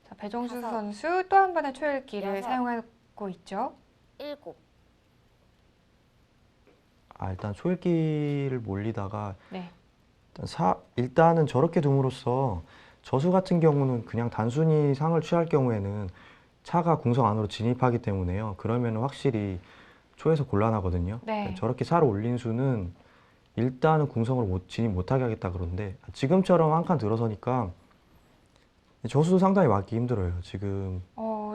자, 배정수 다섯, 선수 또 한 번의 초읽기를 여섯. 사용하고 있죠. 일곱. 일단 초읽기를 몰리다가 네, 일단은 저렇게 둠으로써 저수 같은 경우는 그냥 단순히 상을 취할 경우에는 차가 궁성 안으로 진입하기 때문에요. 그러면 확실히 초에서 곤란하거든요. 네. 저렇게 사로 올린 수는 일단은 궁성으로 진입 못하게 하겠다 그러는데 지금처럼 한 칸 들어서니까 저수도 상당히 막기 힘들어요. 지금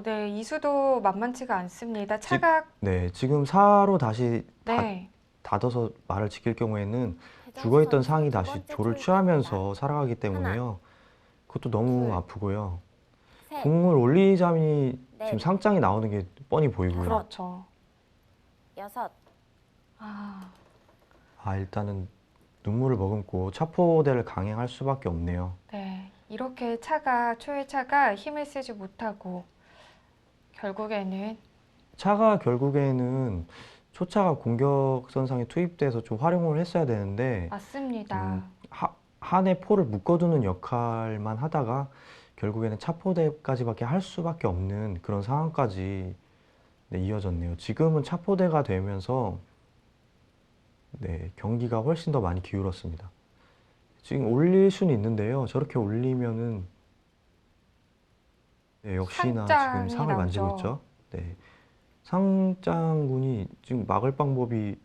네, 이수도 만만치가 않습니다. 차가 네, 지금 사로 다시 네, 닫아서 말을 지킬 경우에는 배정수 죽어있던 선수 상이 두 다시 번째 조를 초읽기입니다. 취하면서 살아가기 때문에요. 그것도 너무 둘. 아프고요. 셋, 공을 올리자니 지금 넷. 상장이 나오는 게 뻔히 보이고요. 그렇죠. 여섯. 아, 일단은 눈물을 머금고 차포대를 강행할 수밖에 없네요. 네, 이렇게 초의 차가 힘을 쓰지 못하고 결국에는 차가 결국에는 초차가 공격선상에 투입돼서 좀 활용을 했어야 되는데 맞습니다. 한의 포를 묶어두는 역할만 하다가 결국에는 차포대까지밖에 할 수밖에 없는 그런 상황까지 네, 이어졌네요. 지금은 차포대가 되면서 네, 경기가 훨씬 더 많이 기울었습니다. 지금 올릴 수는 있는데요. 저렇게 올리면은 네, 역시나 지금 상장이 상을 만지고 나오죠. 있죠. 네, 상장군이 지금 막을 방법이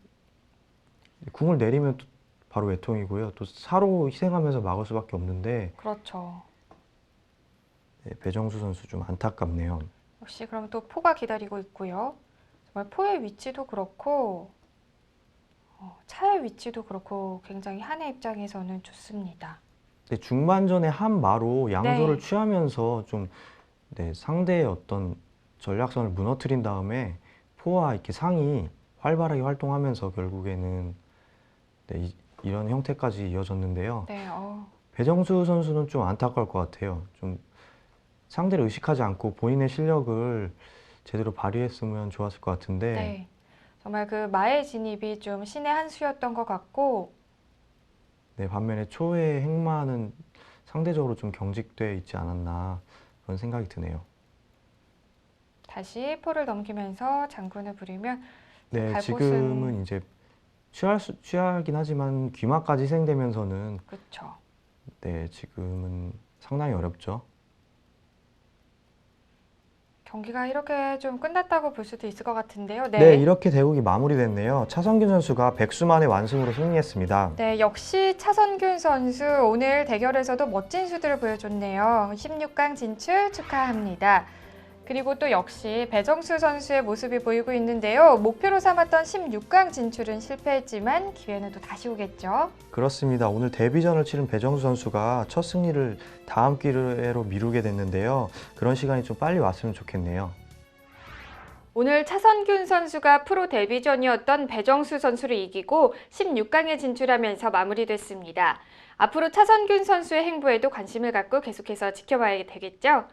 궁을 내리면 또 바로 외통이고요. 또 사로 희생하면서 막을 수밖에 없는데 그렇죠. 네, 배정수 선수 좀 안타깝네요. 역시 그럼 또 포가 기다리고 있고요. 정말 포의 위치도 그렇고 차의 위치도 그렇고 굉장히 한의 입장에서는 좋습니다. 근데 중반전에 한 마로 양조를 네. 취하면서 좀 네, 상대의 어떤 전략선을 무너뜨린 다음에 포와 이렇게 상이 활발하게 활동하면서 결국에는 네, 이런 형태까지 이어졌는데요. 네, 배정수 선수는 좀 안타까울 것 같아요. 좀 상대를 의식하지 않고 본인의 실력을 제대로 발휘했으면 좋았을 것 같은데 네. 정말 그 마의 진입이 좀 신의 한 수였던 것 같고 네, 반면에 초의 행마는 상대적으로 좀 경직돼 있지 않았나 그런 생각이 드네요. 다시 포를 넘기면서 장군을 부리면 네, 갈곳은- 지금은 이제 취하긴 하지만 귀마까지 희생되면서는 그렇죠. 네, 지금은 상당히 어렵죠. 경기가 이렇게 좀 끝났다고 볼 수도 있을 것 같은데요. 네, 이렇게 대국이 마무리됐네요. 차성균 선수가 100수 만의 완승으로 승리했습니다. 네, 역시 차선균 선수 오늘 대결에서도 멋진 수들을 보여줬네요. 16강 진출 축하합니다. 그리고 또 역시 배정수 선수의 모습이 보이고 있는데요. 목표로 삼았던 16강 진출은 실패했지만 기회는 또 다시 오겠죠. 그렇습니다. 오늘 데뷔전을 치른 배정수 선수가 첫 승리를 다음 기회로 미루게 됐는데요. 그런 시간이 좀 빨리 왔으면 좋겠네요. 오늘 차선균 선수가 프로 데뷔전이었던 배정수 선수를 이기고 16강에 진출하면서 마무리됐습니다. 앞으로 차선균 선수의 행보에도 관심을 갖고 계속해서 지켜봐야 되겠죠.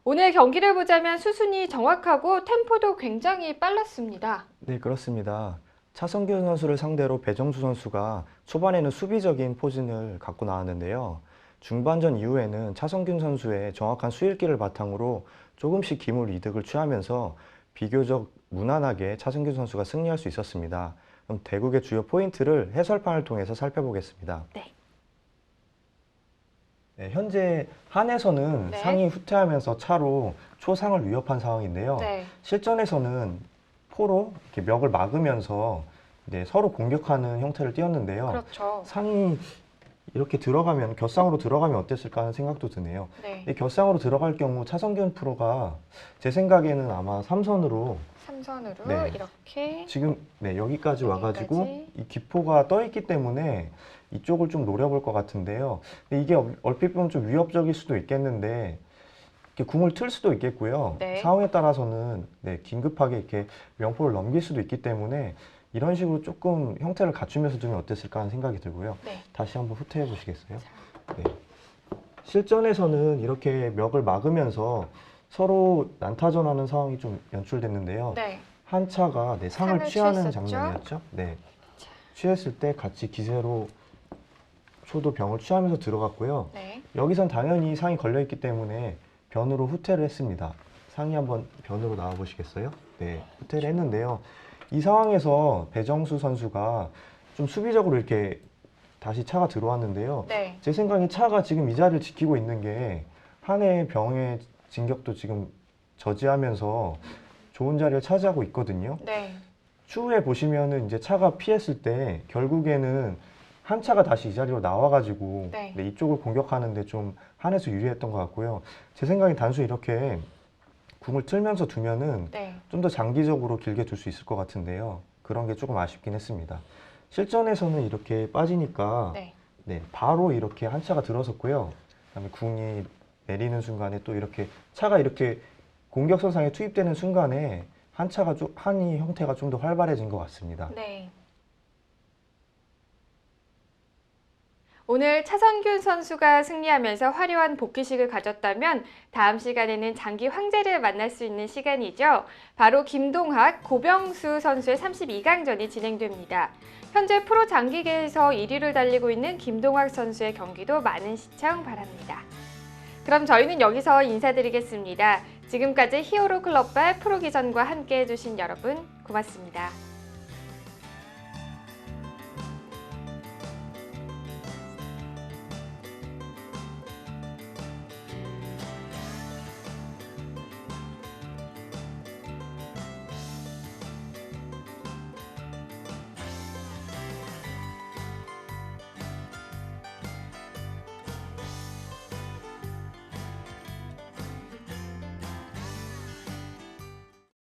오늘 경기를 보자면 수순이 정확하고 템포도 굉장히 빨랐습니다. 네, 그렇습니다. 차성균 선수를 상대로 배정수 선수가 초반에는 수비적인 포진을 갖고 나왔는데요. 중반전 이후에는 차성균 선수의 정확한 수읽기를 바탕으로 조금씩 기물 이득을 취하면서 비교적 무난하게 차성균 선수가 승리할 수 있었습니다. 그럼 대국의 주요 포인트를 해설판을 통해서 살펴보겠습니다. 네. 현재 한에서는 네. 상이 후퇴하면서 차로 초상을 위협한 상황인데요. 네. 실전에서는 포로 이렇게 멱을 막으면서 이제 서로 공격하는 형태를 띄었는데요. 그렇죠. 상이 이렇게 들어가면 곁상으로 들어가면 어땠을까 하는 생각도 드네요. 네. 이 곁상으로 들어갈 경우 차성균 프로가 제 생각에는 아마 3선으로 삼선으로 네. 이렇게 지금 네, 여기까지 와가지고 여기까지. 이 기포가 떠 있기 때문에 이쪽을 좀 노려볼 것 같은데요. 근데 이게 얼핏 보면 좀 위협적일 수도 있겠는데 이렇게 궁을 틀 수도 있겠고요. 네. 상황에 따라서는 네, 긴급하게 이렇게 명포를 넘길 수도 있기 때문에 이런 식으로 조금 형태를 갖추면서 두면 어땠을까 하는 생각이 들고요. 네. 다시 한번 후퇴해 보시겠어요? 네. 실전에서는 이렇게 멱을 막으면서 서로 난타전하는 상황이 좀 연출됐는데요. 네. 한 차가 네, 상을 상을 취하는 취했었죠? 장면이었죠. 네. 취했을 때 같이 기세로 초도 병을 취하면서 들어갔고요. 네. 여기선 당연히 상이 걸려있기 때문에 변으로 후퇴를 했습니다. 상이 한번 변으로 나와 보시겠어요? 네, 후퇴를 했는데요. 이 상황에서 배정수 선수가 좀 수비적으로 이렇게 다시 차가 들어왔는데요. 네. 제 생각에 차가 지금 이 자리를 지키고 있는 게 한해의 병의 진격도 지금 저지하면서 좋은 자리를 차지하고 있거든요. 네. 추후에 보시면은 이제 차가 피했을 때 결국에는 한 차가 다시 이 자리로 나와가지고 네. 네, 이쪽을 공격하는데 좀 한해서 유리했던 것 같고요. 제 생각엔 단순히 이렇게 궁을 틀면서 두면은 네. 좀 더 장기적으로 길게 둘 수 있을 것 같은데요. 그런 게 조금 아쉽긴 했습니다. 실전에서는 이렇게 빠지니까 네. 네, 바로 이렇게 한 차가 들어섰고요. 그다음에 궁이 내리는 순간에 또 이렇게 차가 이렇게 공격선상에 투입되는 순간에 한이 형태가 좀 더 활발해진 것 같습니다. 네. 오늘 차성균 선수가 승리하면서 화려한 복귀식을 가졌다면 다음 시간에는 장기 황제를 만날 수 있는 시간이죠. 바로 김동학, 고병수 선수의 32강전이 진행됩니다. 현재 프로 장기계에서 1위를 달리고 있는 김동학 선수의 경기도 많은 시청 바랍니다. 그럼 저희는 여기서 인사드리겠습니다. 지금까지 히어로 클럽발 프로기전과 함께 해주신 여러분 고맙습니다.